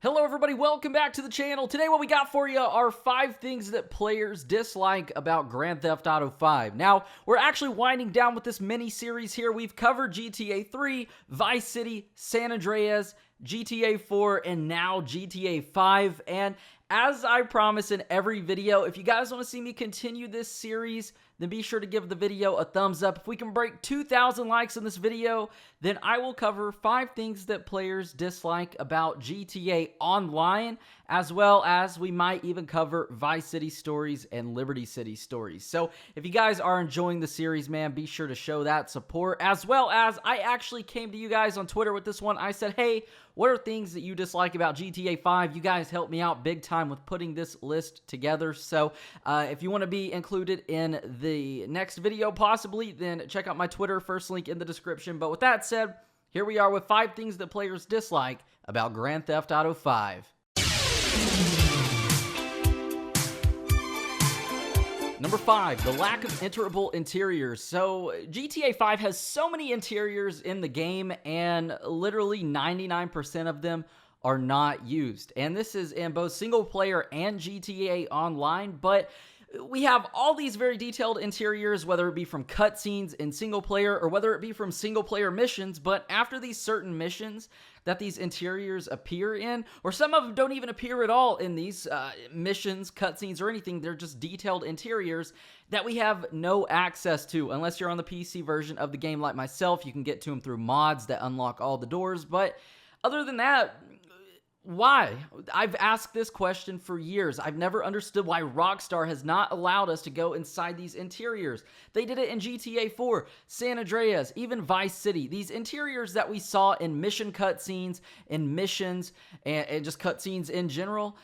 Hello everybody, welcome back to the channel. Today what we got for you are 5 things that players dislike about Grand Theft Auto 5. Now, we're actually winding down with this mini-series here. We've covered GTA 3, Vice City, San Andreas, GTA 4, and now GTA 5. And as I promise in every video, if you guys want to see me continue this series, then be sure to give the video a thumbs up. If we can break 2,000 likes in this video, then I will cover 5 things that players dislike about GTA Online, as well as we might even cover Vice City stories and Liberty City stories. So if you guys are enjoying the series, man, be sure to show that support, as well as I actually came to you guys on Twitter with this one. I said, hey, what are things that you dislike about GTA 5? You guys helped me out big time with putting this list together. So if you want to be included in the next video possibly, then check out my Twitter, first link in the description. But with that said, here we are with 5 things that players dislike about Grand Theft Auto 5. Number 5, the lack of enterable interiors. So GTA 5 has so many interiors in the game, and literally 99% of them are not used. And this is in both single player and GTA Online, but we have all these very detailed interiors, whether it be from cutscenes in single player or whether it be from single player missions, but after these certain missions that these interiors appear in, or some of them don't even appear at all in these missions, cutscenes, or anything, they're just detailed interiors that we have no access to unless you're on the PC version of the game like myself. You can get to them through mods that unlock all the doors, but other than that, why? I've asked this question for years. I've never understood why Rockstar has not allowed us to go inside these interiors. They did it in GTA 4, San Andreas, even Vice City. These interiors that we saw in mission cutscenes, in missions, and just cutscenes in general,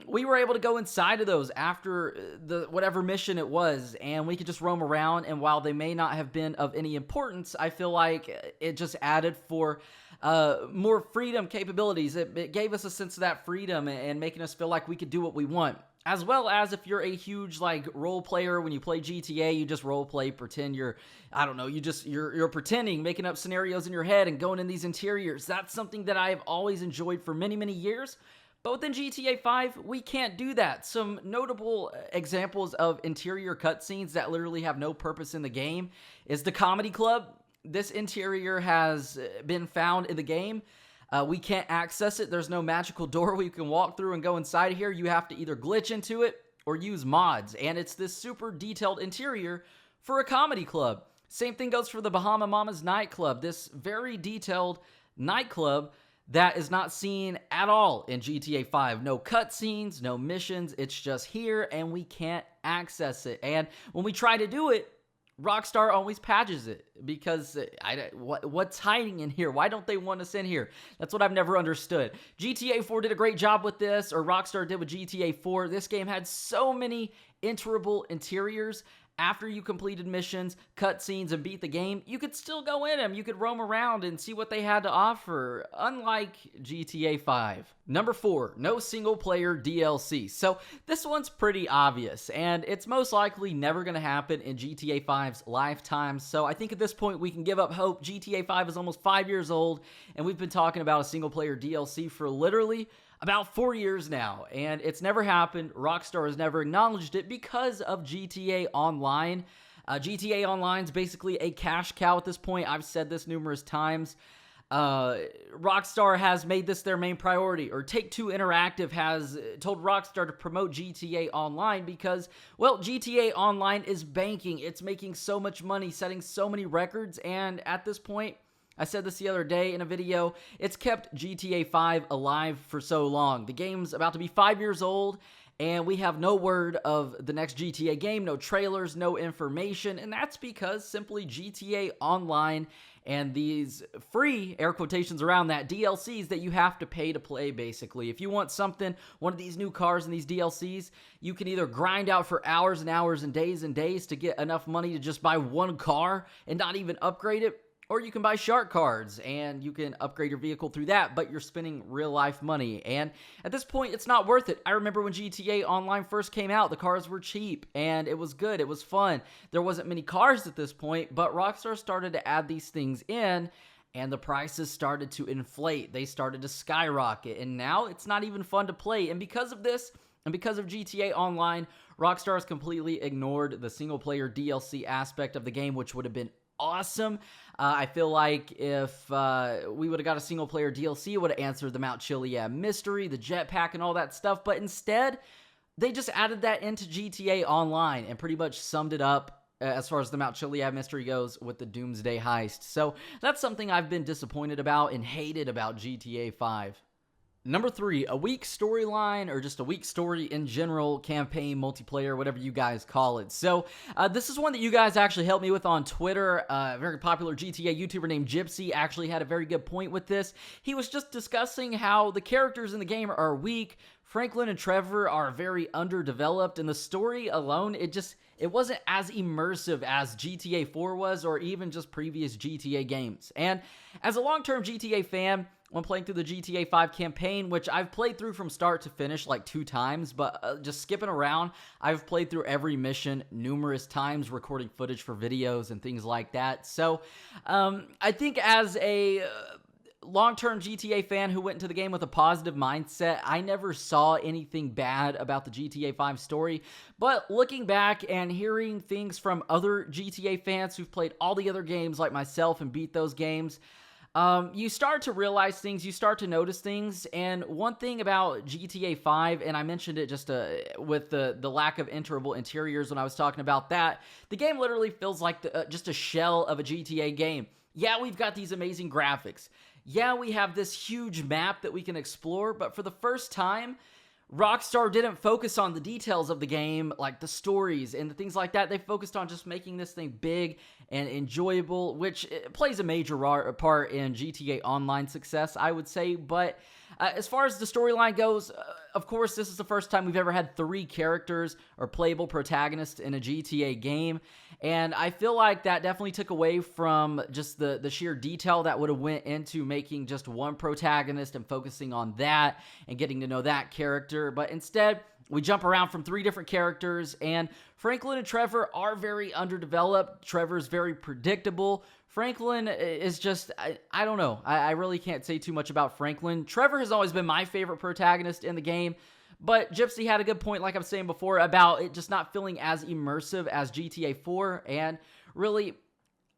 we were able to go inside of those after the whatever mission it was, and we could just roam around. And while they may not have been of any importance, I feel like it just added for more freedom capabilities. It gave us a sense of that freedom and making us feel like we could do what we want. As well as if you're a huge like role player, when you play GTA, you just role play, pretend you're, I don't know, you're pretending, making up scenarios in your head and going in these interiors. That's something that I've always enjoyed for many, many years. But within GTA 5, we can't do that. Some notable examples of interior cutscenes that literally have no purpose in the game is the Comedy Club. This interior has been found in the game. We can't access it. There's no magical door we can walk through and go inside here. You have to either glitch into it or use mods. And it's this super detailed interior for a comedy club. Same thing goes for the Bahama Mamas nightclub. This very detailed nightclub that is not seen at all in GTA 5. No cutscenes, no missions. It's just here and we can't access it. And when we try to do it, Rockstar always patches it because what's hiding in here? Why don't they want us in here? That's what I've never understood. GTA 4 did a great job with this, or Rockstar did with GTA 4. This game had so many enterable interiors. After you completed missions, cutscenes, and beat the game, you could still go in them. You could roam around and see what they had to offer, unlike GTA 5. Number 4, no single-player DLC. So this one's pretty obvious, and it's most likely never going to happen in GTA 5's lifetime. So I think at this point we can give up hope. GTA 5 is almost 5 years old, and we've been talking about a single-player DLC for literally about 4 years now, and it's never happened. Rockstar has never acknowledged it because of GTA Online. GTA Online is basically a cash cow at this point. I've said this numerous times. Rockstar has made this their main priority, or Take-Two Interactive has told Rockstar to promote GTA Online because, well, GTA Online is banking. It's making so much money, setting so many records, and at this point, I said this the other day in a video, it's kept GTA 5 alive for so long. The game's about to be 5 years old, and we have no word of the next GTA game, no trailers, no information, and that's because simply GTA Online and these free, air quotations around that, DLCs that you have to pay to play, basically. If you want something, one of these new cars in these DLCs, you can either grind out for hours and hours and days to get enough money to just buy one car and not even upgrade it, or you can buy shark cards and you can upgrade your vehicle through that, but you're spending real life money. And at this point, it's not worth it. I remember when GTA Online first came out, the cars were cheap and it was good. It was fun. There wasn't many cars at this point, but Rockstar started to add these things in. and the prices started to inflate. They started to skyrocket, and now it's not even fun to play. And because of this, and because of GTA Online, Rockstar has completely ignored the single-player DLC aspect of the game, which would have been awesome. I feel like if we would have got a single-player DLC, it would have answered the Mount Chiliad mystery, the jetpack, and all that stuff. But instead, they just added that into GTA Online and pretty much summed it up as far as the Mount Chiliad mystery goes with the Doomsday Heist. So that's something I've been disappointed about and hated about GTA 5. Number 3, a weak storyline, or just a weak story in general, campaign, multiplayer, whatever you guys call it. So this is one that you guys actually helped me with on Twitter. A very popular GTA YouTuber named Gypsy actually had a very good point with this. He was just discussing how the characters in the game are weak. Franklin and Trevor are very underdeveloped, and the story alone, it wasn't as immersive as GTA 4 was, or even just previous GTA games. And as a long-term GTA fan, when playing through the GTA 5 campaign, which I've played through from start to finish like 2 times, but just skipping around, I've played through every mission numerous times, recording footage for videos and things like that. So I think as a long-term GTA fan who went into the game with a positive mindset, I never saw anything bad about the GTA 5 story. But looking back and hearing things from other GTA fans who've played all the other games like myself and beat those games, you start to realize things, you start to notice things. And one thing about GTA 5, and I mentioned it just with the lack of enterable interiors when I was talking about that, the game literally feels like just a shell of a GTA game. Yeah, we've got these amazing graphics. Yeah, we have this huge map that we can explore, but for the first time, Rockstar didn't focus on the details of the game, like the stories and the things like that. They focused on just making this thing big and enjoyable, which plays a major part in GTA Online success, I would say. But as far as the storyline goes, of course, this is the first time we've ever had 3 characters or playable protagonists in a GTA game. And I feel like that definitely took away from just the sheer detail that would have went into making just one protagonist and focusing on that and getting to know that character. But instead, we jump around from 3 different characters, and Franklin and Trevor are very underdeveloped. Trevor's very predictable. Franklin is just, I don't know. I really can't say too much about Franklin. Trevor has always been my favorite protagonist in the game, but Gypsy had a good point, like I was saying before, about it just not feeling as immersive as GTA 4, and really,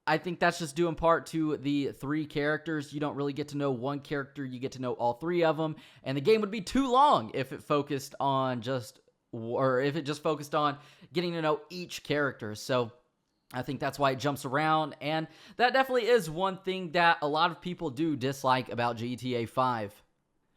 I think that's just due in part to the 3 characters. You don't really get to know one character, you get to know all 3 of them, and the game would be too long if it focused on just getting to know each character. So I think that's why it jumps around, and that definitely is one thing that a lot of people do dislike about GTA 5.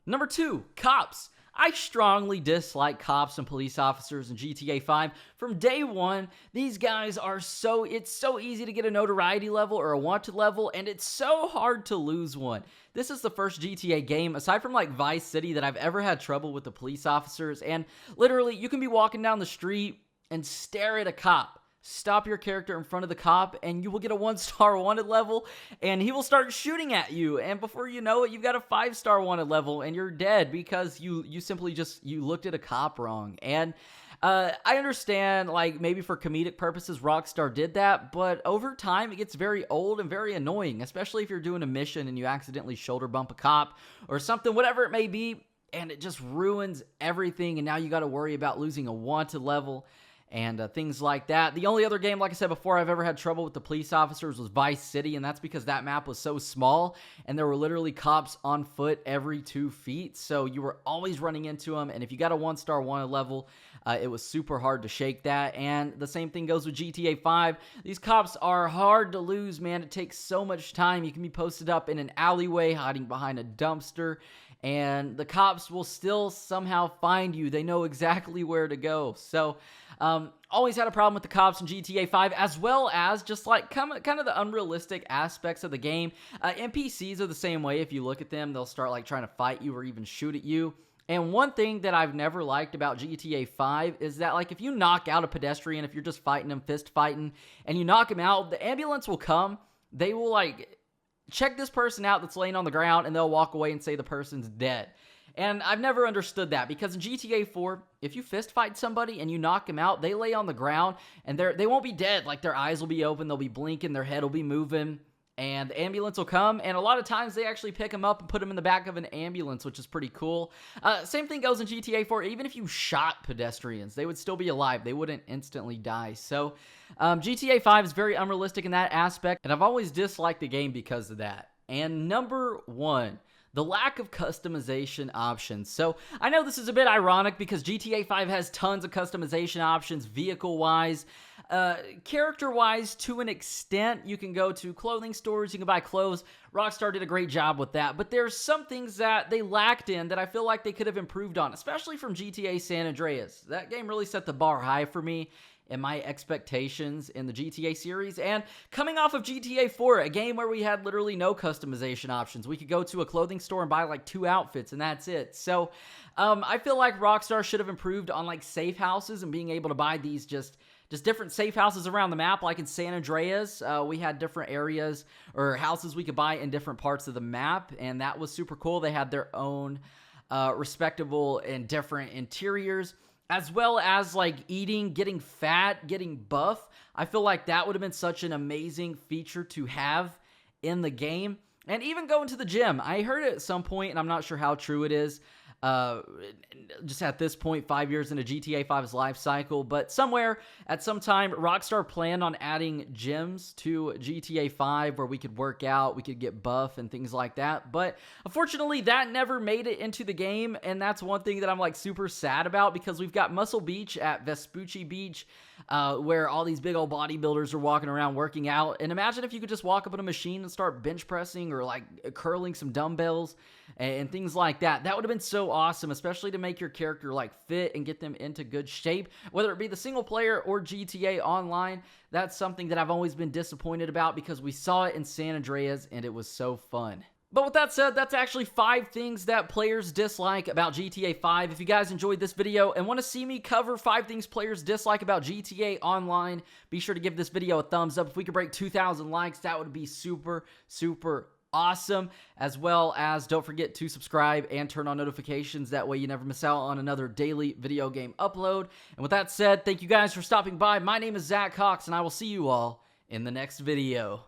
Number 2, cops. I strongly dislike cops and police officers in GTA 5. From day one, these guys it's so easy to get a notoriety level or a wanted level, and it's so hard to lose one. This is the first GTA game, aside from like Vice City, that I've ever had trouble with the police officers, and literally, you can be walking down the street and stare at a cop. Stop your character in front of the cop, and you will get a 1-star wanted level, and he will start shooting at you, and before you know it, you've got a 5-star wanted level, and you're dead because you simply you looked at a cop wrong. And I understand, like, maybe for comedic purposes, Rockstar did that, but over time, it gets very old and very annoying, especially if you're doing a mission and you accidentally shoulder bump a cop or something, whatever it may be, and it just ruins everything, and now you got to worry about losing a wanted level and things like that. The only other game, like I said before, I've ever had trouble with the police officers was Vice City, and that's because that map was so small, and there were literally cops on foot every 2 feet, so you were always running into them, and if you got a 1-star wanted level, it was super hard to shake that. And the same thing goes with GTA 5. These cops are hard to lose, man. It takes so much time. You can be posted up in an alleyway, hiding behind a dumpster, and the cops will still somehow find you. They know exactly where to go. So, always had a problem with the cops in GTA 5, as well as just like kind of the unrealistic aspects of the game. NPCs are the same way. If you look at them, they'll start like trying to fight you or even shoot at you. And one thing that I've never liked about GTA 5 is that, like, if you knock out a pedestrian, if you're just fighting them, fist fighting, and you knock him out, the ambulance will come. They will, like, check this person out that's laying on the ground, and they'll walk away and say the person's dead. And I've never understood that, because in GTA 4, if you fist fight somebody and you knock them out, they lay on the ground, and they won't be dead. Like, their eyes will be open, they'll be blinking, their head will be moving, and the ambulance will come, and a lot of times they actually pick them up and put them in the back of an ambulance, which is pretty cool. Same thing goes in GTA 4. Even if you shot pedestrians, they would still be alive. They wouldn't instantly die. So GTA 5 is very unrealistic in that aspect, and I've always disliked the game because of that. And number 1, the lack of customization options. So I know this is a bit ironic because GTA 5 has tons of customization options, vehicle-wise, character-wise to an extent. You can go to clothing stores, you can buy clothes. Rockstar did a great job with that, but there's some things that they lacked in that I feel like they could have improved on, especially from GTA San Andreas. That game really set the bar high for me and my expectations in the GTA series. And coming off of GTA 4, a game where we had literally no customization options. We could go to a clothing store and buy like 2 outfits and that's it. So I feel like Rockstar should have improved on like safe houses and being able to buy these just different safe houses around the map. Like in San Andreas, we had different areas or houses we could buy in different parts of the map, and that was super cool. They had their own respectable and different interiors, as well as like eating, getting fat, getting buff. I feel like that would have been such an amazing feature to have in the game. And even going to the gym. I heard it at some point, and I'm not sure how true it is, just at this point, 5 years into GTA 5's life cycle, but somewhere at some time, Rockstar planned on adding gyms to GTA 5 where we could work out, we could get buff and things like that, but unfortunately that never made it into the game, and that's one thing that I'm like super sad about, because we've got Muscle Beach at Vespucci Beach, where all these big old bodybuilders are walking around working out, and imagine if you could just walk up on a machine and start bench pressing or like curling some dumbbells and things like that. That would have been so awesome, especially to make your character like fit and get them into good shape, whether it be the single player or GTA Online. That's something that I've always been disappointed about, because we saw it in San Andreas and it was so fun. But with that said, that's actually 5 things that players dislike about GTA 5. If you guys enjoyed this video and want to see me cover 5 things players dislike about GTA Online, be sure to give this video a thumbs up. If we could break 2,000 likes, that would be super, super awesome. As well as don't forget to subscribe and turn on notifications. That way you never miss out on another daily video game upload. And with that said, thank you guys for stopping by. My name is Zach Cox, and I will see you all in the next video.